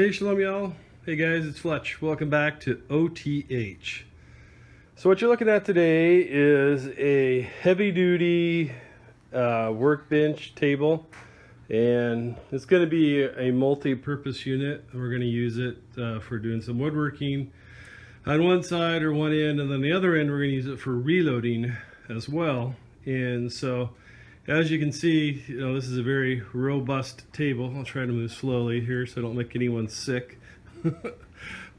Hey, shalom, y'all. Hey, guys, it's Fletch. Welcome back to OTH. So what you're looking at today is a heavy-duty workbench table, and it's going to be a multi-purpose unit. We're going to use it for doing some woodworking on one side or one end, and then the other end we're going to use it for reloading as well. And so as you can see, this is a very robust table. I'll try to move slowly here so I don't make anyone sick.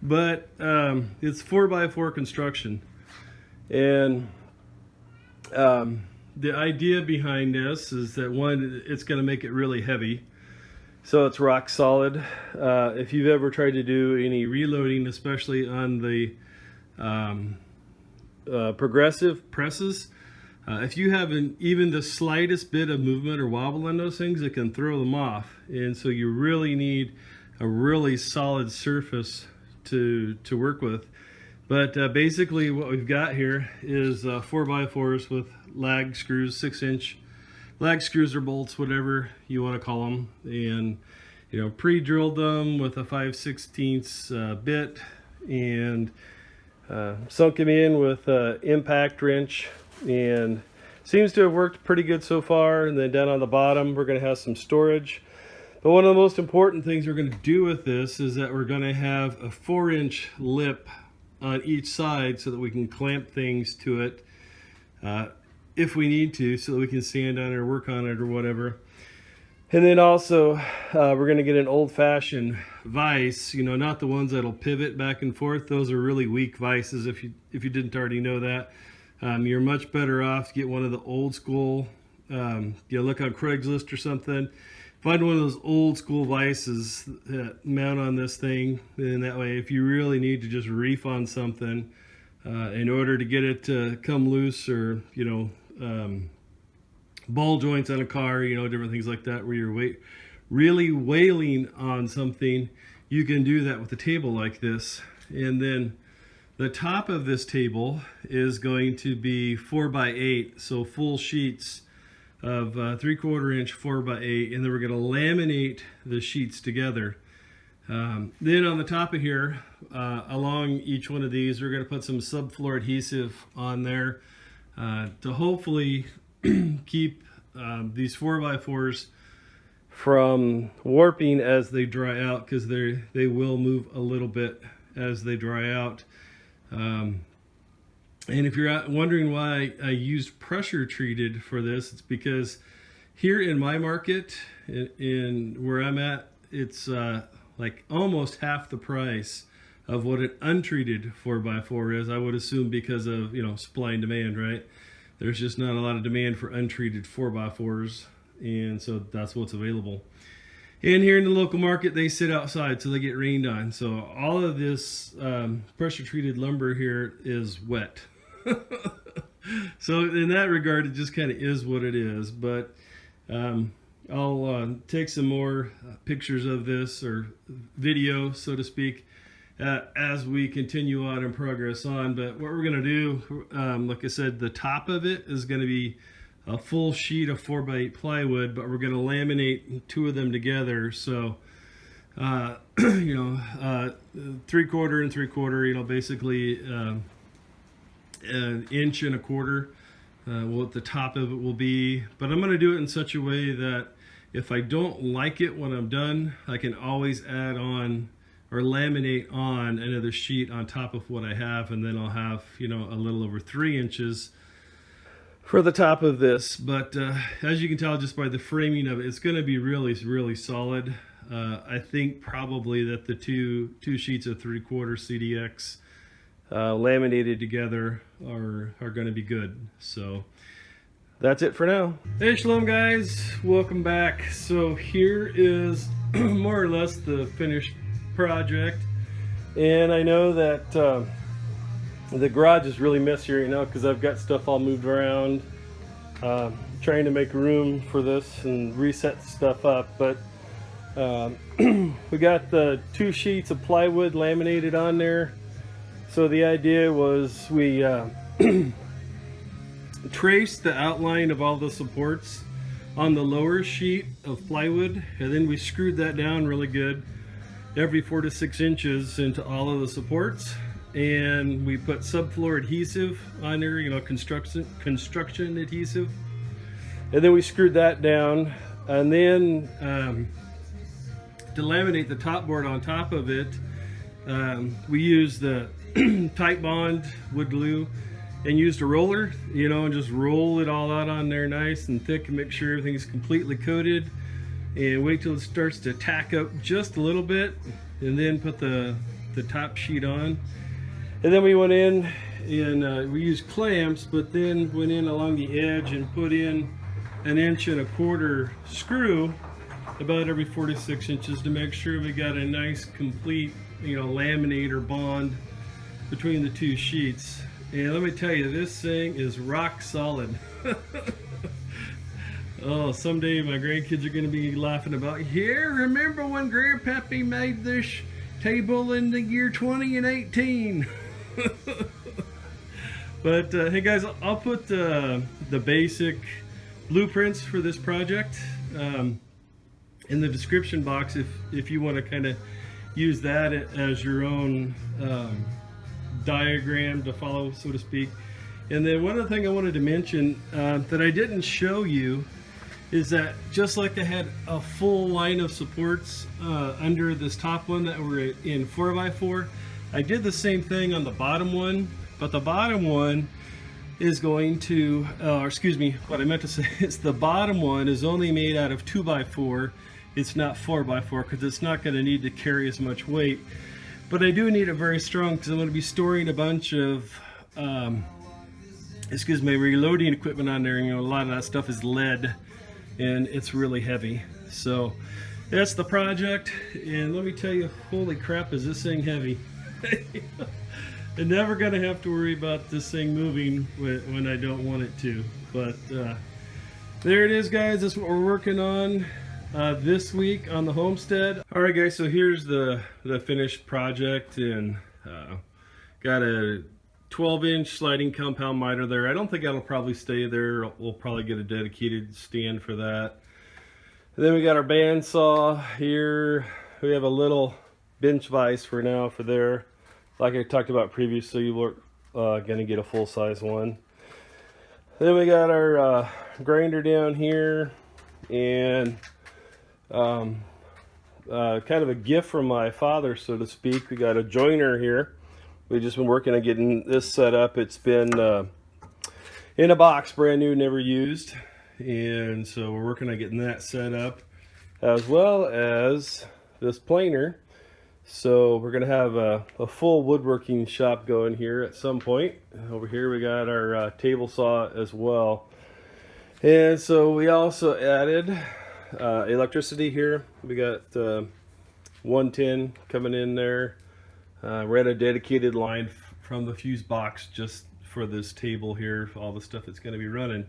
But it's 4x4 construction. And the idea behind this is that, one, it's going to make it really heavy. So it's rock solid. If you've ever tried to do any reloading, especially on the progressive presses, if you have even the slightest bit of movement or wobble in those things, it can throw them off. And so you really need a really solid surface to work with. But basically what we've got here is 4x4s with lag screws, 6-inch lag screws or bolts, whatever you want to call them. And pre-drilled them with a 5/16 bit, and sunk them in with an impact wrench, and seems to have worked pretty good so far. And then down on the bottom we're going to have some storage. But one of the most important things we're going to do with this is that we're going to have a 4-inch lip on each side so that we can clamp things to it if we need to, so that we can sand on it or work on it or whatever. And then also we're going to get an old-fashioned vise, not the ones that'll pivot back and forth. Those are really weak vices, if you didn't already know that. You're much better off to get one of the old school, look on Craigslist or something, find one of those old school vices that mount on this thing, and that way if you really need to just reef on something in order to get it to come loose, or ball joints on a car, different things like that, where you're really wailing on something, you can do that with a table like this. And then the top of this table is going to be 4x8, so full sheets of 3/4 inch 4x8, and then we're going to laminate the sheets together. Then on the top of here, along each one of these, we're going to put some subfloor adhesive on there to hopefully keep these 4x4s from warping as they dry out, because they will move a little bit as they dry out. And if you're wondering why I used pressure treated for this, it's because here in my market, in where I'm at, it's like almost half the price of what an untreated 4x4 is. I would assume because of supply and demand, right? There's just not a lot of demand for untreated 4x4s, and so that's what's available. And here in the local market, they sit outside, so they get rained on. So all of this pressure treated lumber here is wet. So in that regard, it just kind of is what it is. But I'll take some more pictures of this, or video, so to speak, as we continue on and progress on. But what we're going to do, like I said, the top of it is going to be a full sheet of 4x8 plywood, but we're going to laminate two of them together. So 3/4 and 3/4, basically an inch and a quarter, what the top of it will be. But I'm going to do it in such a way that if I don't like it when I'm done, I can always add on or laminate on another sheet on top of what I have, and then I'll have a little over 3 inches for the top of this. But as you can tell just by the framing of it, it's going to be really, really solid. I think probably that the two sheets of 3/4 CDX laminated together are going to be good. So that's it for now. Hey, shalom, guys, welcome back. So here is more or less the finished project, and I know that the garage is really messy right now because I've got stuff all moved around, trying to make room for this and reset stuff up. But we got the 2 sheets of plywood laminated on there. So the idea was we traced the outline of all the supports on the lower sheet of plywood, and then we screwed that down really good. every 4 to 6 inches into all of the supports, and we put subfloor adhesive on there, you know, construction adhesive, and then we screwed that down, and then to laminate the top board on top of it, we used the tight bond wood glue and used a roller, you know, and just roll it all out on there nice and thick and make sure everything's completely coated, and wait till it starts to tack up just a little bit, and then put the top sheet on. And then we went in and we used clamps, but then went in along the edge and put in 1.25 inch screw about every 4 to 6 inches to make sure we got a nice complete, you know, laminate or bond between the two sheets. And let me tell you, this thing is rock solid. Oh, someday my grandkids are going to be laughing about, here, remember when Grandpappy made this table in the year 2018? But hey guys, I'll put the basic blueprints for this project in the description box if you want to kind of use that as your own diagram to follow, so to speak. And then one other thing I wanted to mention that I didn't show you is that just like I had a full line of supports under this top one that were in 4x4, I did the same thing on the bottom one, but the bottom one is going to, excuse me, what I meant to say is the bottom one is only made out of 2x4. It's not 4x4 because it's not going to need to carry as much weight. But I do need it very strong because I'm going to be storing a bunch of, excuse me, reloading equipment on there. You know, a lot of that stuff is lead and it's really heavy. So that's the project. And let me tell you, holy crap, is this thing heavy. I'm never going to have to worry about this thing moving when I don't want it to. But there it is, guys. That's what we're working on this week on the homestead. All right, guys, so here's the finished project, and got a 12-inch sliding compound miter there. I don't think that'll probably stay there. We'll probably get a dedicated stand for that. And then we got our bandsaw here. We have a little bench vise for now for there. Like I talked about previously, we're gonna get a full-size one. Then we got our grinder down here, and kind of a gift from my father, so to speak. We got a joiner here. We've just been working on getting this set up. It's been in a box, brand new, never used, and so we're working on getting that set up, as well as this planer. So we're gonna have a full woodworking shop going here at some point. Over here we got our table saw as well, and so we also added electricity here. We got 110 coming in there. We're at a dedicated line from the fuse box just for this table here, for all the stuff that's going to be running.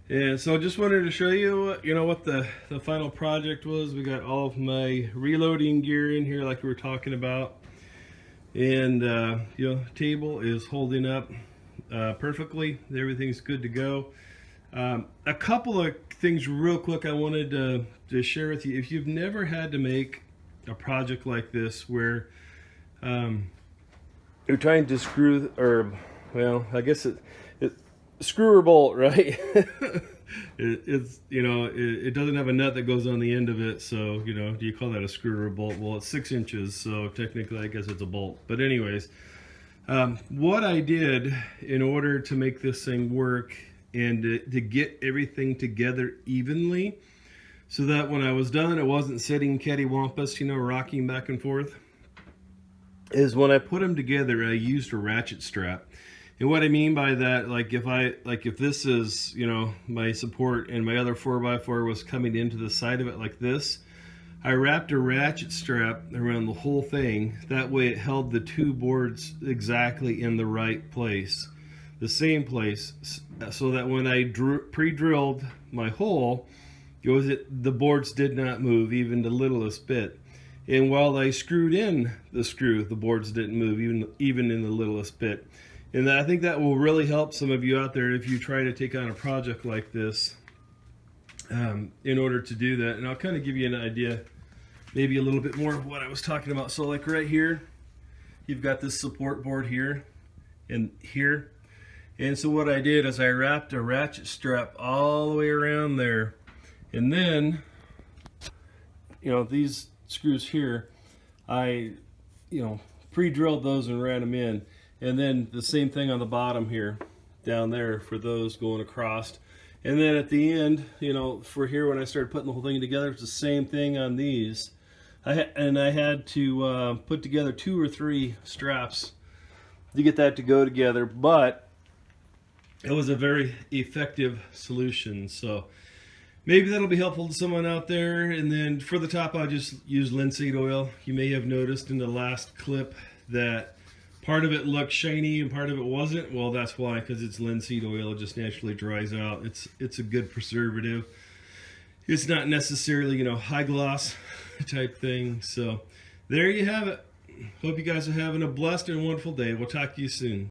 And so I just wanted to show you, you know, what the final project was. We got all of my reloading gear in here like we were talking about. And, you know, table is holding up perfectly. Everything's good to go. A couple of things real quick I wanted to share with you. If you've never had to make a project like this where you're trying to screw, or, well, I guess it screw or bolt, right? It's, you know, it doesn't have a nut that goes on the end of it, so, you know, do you call that a screw or a bolt? Well, it's 6 inches, so technically I guess it's a bolt. But anyways, what I did in order to make this thing work and to get everything together evenly, so that when I was done it wasn't sitting cattywampus, you know, rocking back and forth, is when I put them together I used a ratchet strap. And what I mean by that, like if this is, you know, my support and my other 4x4 was coming into the side of it like this, I wrapped a ratchet strap around the whole thing. That way it held the two boards exactly in the right place, the same place, so that when I pre-drilled my hole, the boards did not move even the littlest bit. And while I screwed in the screw, the boards didn't move even in the littlest bit. And I think that will really help some of you out there if you try to take on a project like this in order to do that. And I'll kind of give you an idea maybe a little bit more of what I was talking about. So like right here, you've got this support board here and here. And so what I did is I wrapped a ratchet strap all the way around there. And then, you know, these screws here, I, you know, pre-drilled those and ran them in. And then the same thing on the bottom here, down there for those going across. And then at the end, you know, for here when I started putting the whole thing together, it's the same thing on these. I had to put together 2 or 3 straps to get that to go together, but it was a very effective solution. So maybe that'll be helpful to someone out there. And then for the top, I just used linseed oil. You may have noticed in the last clip that part of it looked shiny and part of it wasn't. Well, that's why, because it's linseed oil. It just naturally dries out. It's a good preservative. It's not necessarily, you know, high gloss type thing. So there you have it. Hope you guys are having a blessed and wonderful day. We'll talk to you soon.